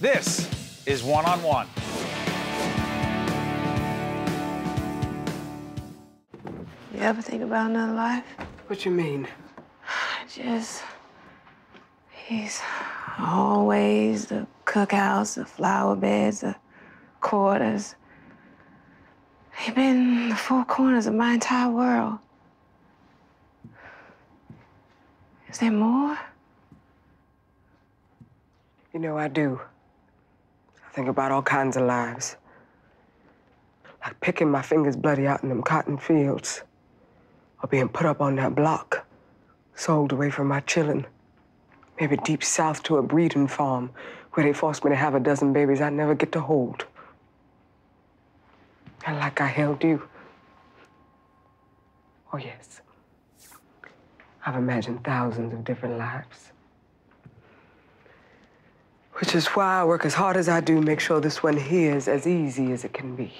This is One on One. You ever think about another life? What you mean? He's always the cookhouse, the flower beds, the quarters. He's been the four corners of my entire world. Is there more? You know, I do. I think about all kinds of lives. Like picking my fingers bloody out in them cotton fields. Or being put up on that block, sold away from my chillin'. Maybe deep south to a breeding farm where they forced me to have a dozen babies I'd never get to hold. And like I held you. Oh, yes. I've imagined thousands of different lives. Which is why I work as hard as I do, make sure this one here is as easy as it can be.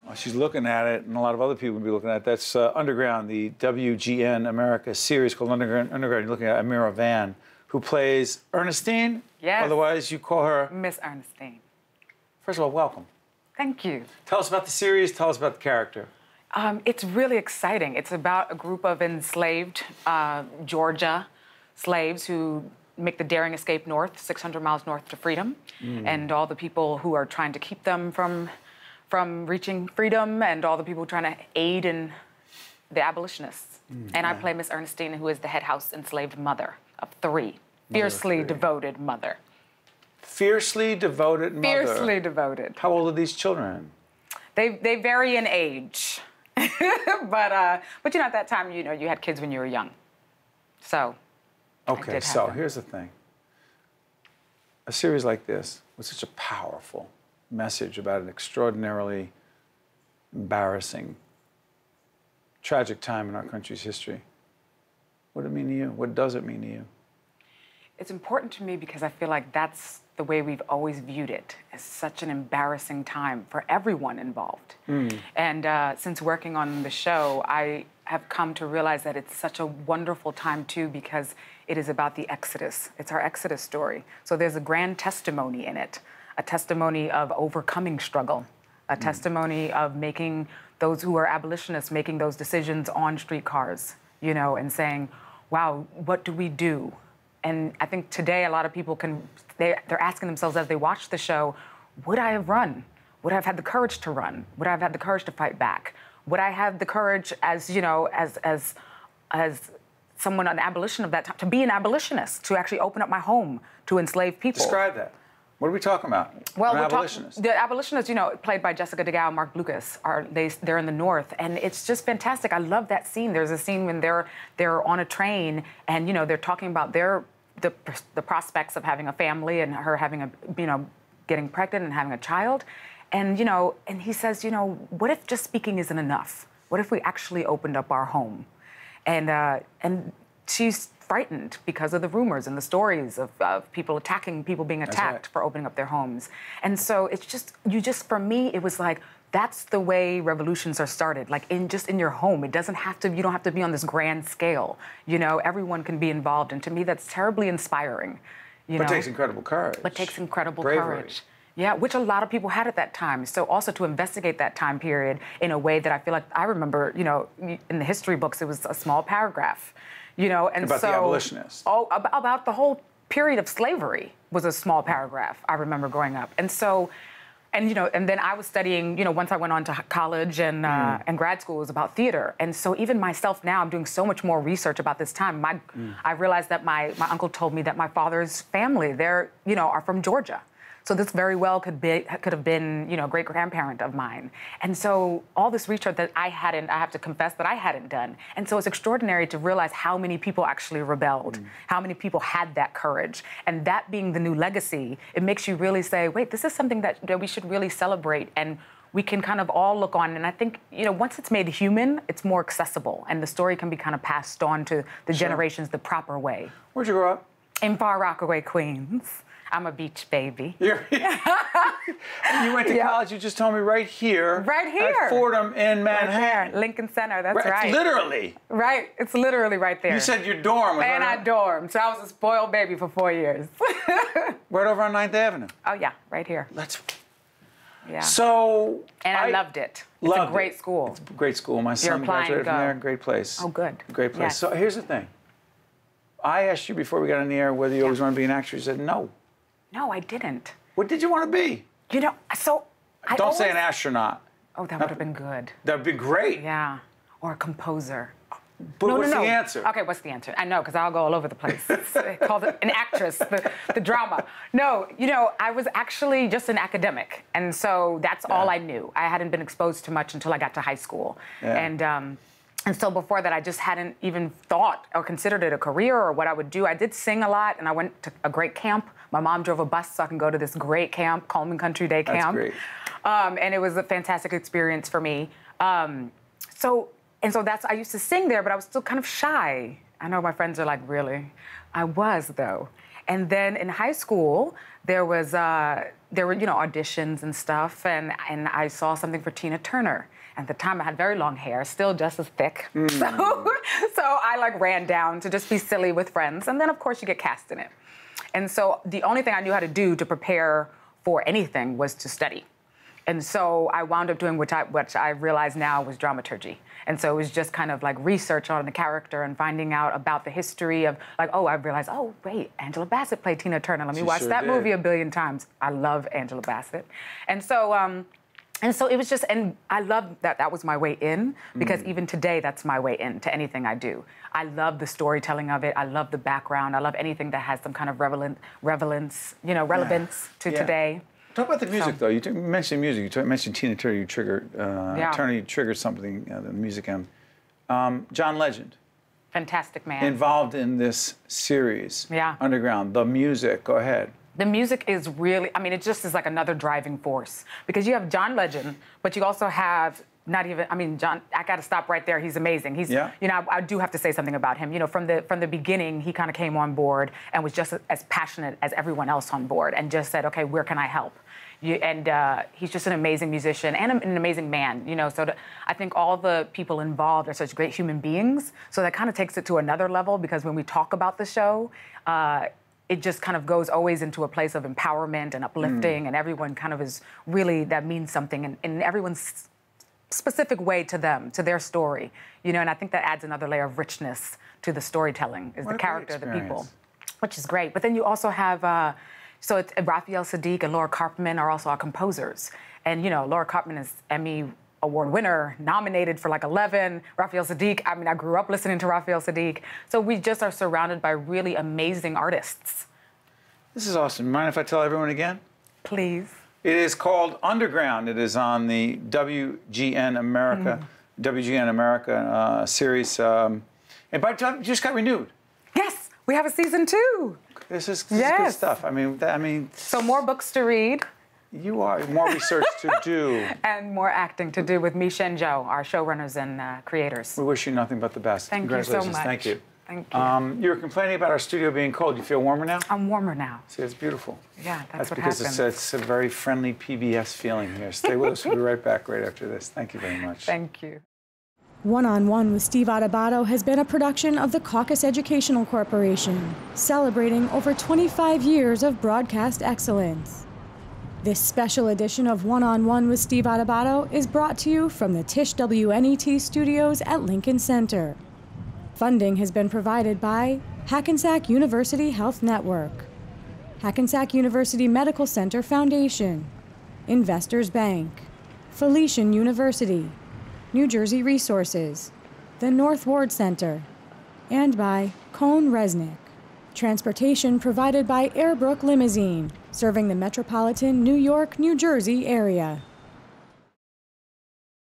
Well, she's looking at it, and a lot of other people will be looking at it. That's Underground, the WGN America series called Underground. You're looking at Amirah Vann, who plays Ernestine. Yes. Otherwise, you call her Miss Ernestine. First of all, welcome. Thank you. Tell us about the series. Tell us about the character. It's really exciting. It's about a group of enslaved Georgia slaves who make the daring escape north, 600 miles north to freedom, and all the people who are trying to keep them from reaching freedom, and all the people trying to aid in the abolitionists. And I play Miss Ernestine, who is the head house enslaved mother of three. Fiercely devoted mother. Fiercely devoted mother. Fiercely devoted. How old are these children? They vary in age. but you know, at that time, you know, you had kids when you were young. So, okay, so here's the thing. A series like this with such a powerful message about an extraordinarily embarrassing, tragic time in our country's history. What does it mean to you? What does it mean to you? It's important to me because I feel like that's the way we've always viewed it, as such an embarrassing time for everyone involved. And since working on the show, I have come to realize that it's such a wonderful time too, because it is about the Exodus. It's our Exodus story. So there's a grand testimony in it, a testimony of overcoming struggle, a testimony of making those who are abolitionists, making those decisions on streetcars, you know, and saying, wow, what do we do? And I think today a lot of people they're asking themselves as they watch the show, would I have run? Would I have had the courage to run? Would I have had the courage to fight back? Would I have the courage as, you know, as someone, an abolition of that time, to be an abolitionist, to actually open up my home to enslave people? Describe that. What are we talking about? Well, an abolitionist. The abolitionists, you know, played by Jessica DeGao and Mark Lucas, they're in the North, and it's just fantastic. I love that scene. There's a scene when they're on a train, and you know, they're talking about the prospects of having a family and her having a, you know, getting pregnant and having a child, and you know, and he says, you know, what if just speaking isn't enough? What if we actually opened up our home? And she's frightened because of the rumors and the stories of people being attacked for opening up their homes. And so it's just, for me, it was like, that's the way revolutions are started, like in your home. It doesn't have to, you don't have to be on this grand scale. You know, everyone can be involved. And to me, that's terribly inspiring. But it takes incredible courage. But takes incredible bravery. Courage. Yeah, which a lot of people had at that time. So also to investigate that time period in a way that I feel like I remember, you know, in the history books, it was a small paragraph. You know, and about so, the abolitionists. Oh, about the whole period of slavery was a small paragraph. I remember growing up, and so, and you know, and then I was studying. You know, once I went on to college and grad school, it was about theater, and so even myself now, I'm doing so much more research about this time. I realized that my uncle told me that my father's family, are from Georgia. So this very well could have been, you know, a great-grandparent of mine. And so all this research that I have to confess that I hadn't done. And so it's extraordinary to realize how many people actually rebelled, how many people had that courage. And that being the new legacy, it makes you really say, wait, this is something that we should really celebrate, and we can kind of all look on. And I think, you know, once it's made human, it's more accessible, and the story can be kind of passed on to the generations the proper way. Where'd you grow up? In Far Rockaway, Queens. I'm a beach baby. You went to college, you just told me, right here. Right here. At Fordham in Manhattan. Right there, Lincoln Center, that's right. Literally. Right, it's literally right there. You said your dorm was And I dormed, so I was a spoiled baby for 4 years. Right over on 9th Avenue. Oh yeah, right here. Yeah. So. And I loved it. It's a great school. It's a great school. My son graduated from there. Great place. Oh, good. Great place. Yes. So here's the thing. I asked you before we got on the air whether you always want to be an actor. You said no. No, I didn't. What did you want to be? You know, so Don't say an astronaut. Oh, that would have been good. That'd be great. Yeah. Or a composer. But what's the answer? Okay, what's the answer? I know, because I'll go all over the place. Called it an actress, the drama. No, you know, I was actually just an academic. And so that's all I knew. I hadn't been exposed to much until I got to high school. Yeah. And so before that, I just hadn't even thought or considered it a career or what I would do. I did sing a lot, and I went to a great camp. My mom drove a bus so I can go to this great camp, Coleman Country Day Camp. That's great. And it was a fantastic experience for me. So I used to sing there, but I was still kind of shy. I know my friends are like, really? I was, though. And then in high school, there were, you know, auditions and stuff, and I saw something for Tina Turner. At the time, I had very long hair, still just as thick. So I like ran down to just be silly with friends, and then of course you get cast in it. And so the only thing I knew how to do to prepare for anything was to study. And so I wound up doing which I realize now was dramaturgy. And so it was just kind of like research on the character and finding out about the history of like, oh, I realized, oh, wait, Angela Bassett played Tina Turner. Let me watch that movie a billion times. I love Angela Bassett. And so it was just, and I love that was my way in, because even today, that's my way in to anything I do. I love the storytelling of it. I love the background. I love anything that has some kind of relevance to today. Talk about the music, though. You mentioned music. You mentioned Tina Turner. You triggered something, the music. John Legend. Fantastic man. Involved in this series. Yeah. Underground. The music. Go ahead. The music is really, I mean, it just is like another driving force, because you have John Legend, but you also have John, I got to stop right there. He's amazing. He's, you know, I do have to say something about him. You know, from the beginning, he kind of came on board and was just as passionate as everyone else on board, and just said, okay, where can I help? He's just an amazing musician and an amazing man, you know. So I think all the people involved are such great human beings. So that kind of takes it to another level, because when we talk about the show, it just kind of goes always into a place of empowerment and uplifting, and everyone kind of is really, that means something in everyone's specific way to them, to their story, you know. And I think that adds another layer of richness to the storytelling, is the character of the people, which is great. But then you also have, so it's Raphael Saadiq and Laura Karpman are also our composers. And, you know, Laura Karpman is Emmy Award winner, nominated for like 11. Raphael Saadiq, I mean, I grew up listening to Raphael Saadiq. So we just are surrounded by really amazing artists. This is awesome. Mind if I tell everyone again? Please. It is called Underground. It is on the WGN America, series. And by the time, it just got renewed. Yes, we have a season 2. This is good stuff. I mean. So more books to read. You are more research to do. And more acting to do with Misha and Joe, our showrunners and creators. We wish you nothing but the best. Thank you so much. Thank you. Thank you. You were complaining about our studio being cold. You feel warmer now? I'm warmer now. See, it's beautiful. Yeah, that's what because happens. it's a very friendly PBS feeling here. Stay with us. We'll be right back right after this. Thank you very much. Thank you. One-on-One with Steve Adubato has been a production of the CAUCUS Educational Corporation, celebrating over 25 years of broadcast excellence. This special edition of One-on-One with Steve Adubato is brought to you from the Tisch WNET studios at Lincoln Center. Funding has been provided by Hackensack University Health Network, Hackensack University Medical Center Foundation, Investors Bank, Felician University, New Jersey Resources, the North Ward Center, and by Cone Resnick. Transportation provided by Airbrook Limousine, serving the metropolitan New York, New Jersey area.